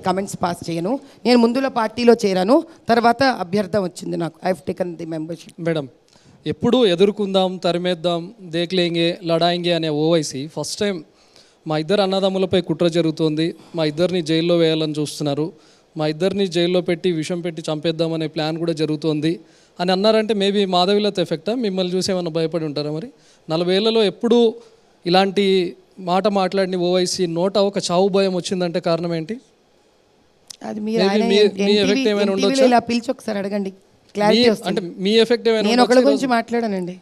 Comments pass చేయను. నేను ముందులో పార్టీలో చేరాను, తర్వాత అభ్యర్థన వచ్చింది నాకు. I have taken the membership. Madam, ఎప్పుడు ఎదుర్కొందాం, తరిమేద్దాం, దేక్లేంగే, లడాయింగే అనే ఓవైసీ ఫస్ట్ టైం మా ఇద్దరు అన్నదమ్ములపై కుట్ర జరుగుతోంది, మా ఇద్దరిని జైల్లో వేయాలని చూస్తున్నారు, మా ఇద్దరిని జైల్లో పెట్టి విషం పెట్టి చంపేద్దామనే ప్లాన్ కూడా జరుగుతోంది అని అన్నారంటే మేబీ మాధవిలత ఎఫెక్టా? మిమ్మల్ని చూసి ఏమన్నా భయపడి ఉంటారా? మరి 40 ఏళ్లలో ఎప్పుడూ ఇలాంటి మాట మాట్లాడిన ఓవైసీ నోట ఒక చావు భయం వచ్చిందంటే కారణం ఏంటి? అది మీరు ఇలా పిలిచి ఒకసారి అడగండి, క్లారిటీ వస్తుంది. అంటే మీ ఎఫెక్ట్ ఏమైనా? నేను ఒకళ్ళ గురించి మాట్లాడానండి,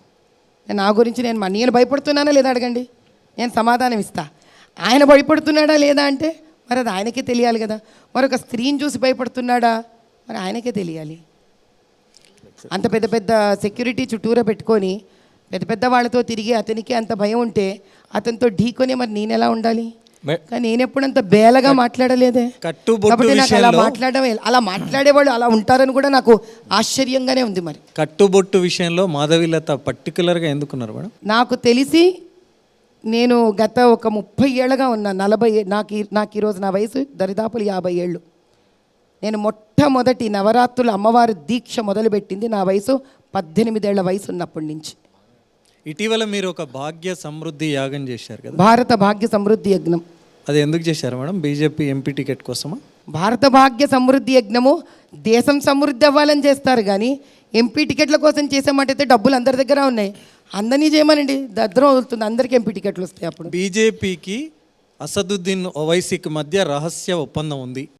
నా గురించి నేను భయపడుతున్నానా లేదా అడగండి, నేను సమాధానం ఇస్తా. ఆయన భయపడుతున్నాడా లేదా అంటే మరి అది ఆయనకే తెలియాలి కదా. మరొక స్త్రీని చూసి భయపడుతున్నాడా మరి ఆయనకే తెలియాలి. అంత పెద్ద పెద్ద సెక్యూరిటీ చుట్టూరా పెట్టుకొని పెద్ద పెద్ద వాళ్ళతో తిరిగి అతనికి అంత భయం ఉంటే అతనితో ఢీకొని మరి నేను ఎలా ఉండాలి? కానీ నేను ఎప్పుడు అంత బేలగా మాట్లాడలేదే, కాబట్టి నాకు అలా మాట్లాడేవాళ్ళు అలా ఉంటారని కూడా నాకు ఆశ్చర్యంగానే ఉంది. మరి కట్టుబొట్టు విషయంలో మాధవిలత పర్టికులర్గా ఎందుకున్నారు మేడం? నాకు తెలిసి నేను గత ఒక 30 ఏళ్ళగా ఉన్నా, 40 నాకు ఈరోజు నా వయసు దరిదాపులు 50 ఏళ్ళు. నేను మొట్టమొదటి నవరాత్రుల అమ్మవారి దీక్ష మొదలుపెట్టింది నా వయసు 18 ఏళ్ల వయసు ఉన్నప్పటి నుంచి. ఇటీవల మీరు ఒక భాగ్య సమృద్ధి యాగం చేశారు కదా, భారత భాగ్య సమృద్ధి యజ్ఞం. అది ఎందుకు చేశారు మేడం? బీజేపీ ఎంపీ టికెట్ కోసమా? భారత భాగ్య సమృద్ధి యజ్ఞము దేశం సమృద్ధి అవ్వాలని చేస్తారు, కానీ ఎంపీ టికెట్ల కోసం చేసామంటే డబ్బులు అందరి దగ్గర ఉన్నాయి, అందరినీ చేయమనండి, దద్రం వదులుతుంది, అందరికీ ఎంపీ టికెట్లు వస్తాయి. అప్పుడు బీజేపీకి అసదుద్దీన్ ఓవైసీకి మధ్య రహస్య ఒప్పందం ఉంది.